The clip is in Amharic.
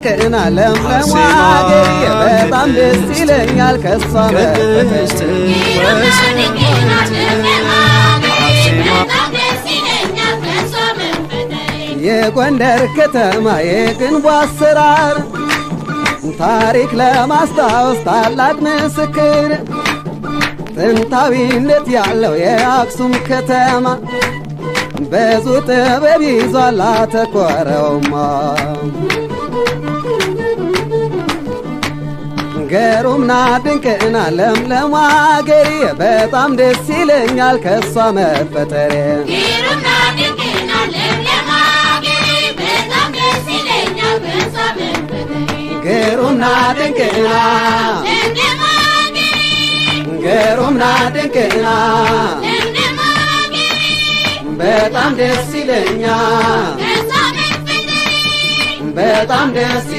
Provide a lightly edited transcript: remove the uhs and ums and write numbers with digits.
كنا لملم وعاقري በጣም ደስ ይለኛል ከሷ መፈተሽ የጎንደር ከተማ የግንቡ አሰራር ታሪክ ለማስታወስ ታላቅ ምስክር ጥንታዊነት ያለው የአክሱም ከተማ ብዙ ጥበብ ይዟል አተኮረውማ ገሩምና ድንቅና ለምለም አገሬ በጣም ደስ ይለኛል ከሷ መፈጠሬ ገሩምና ድንቅና ለምለም አገሬ በጣም ደስ ይለኛል ከሷ መፈጠሬ ገሩምና ድንቅና ለምለም አገሬ ገሩምና ድንቅና ለምለም አገሬ በጣም ደስ ይለኛል ከሷ መፈጠሬ በጣም ደስ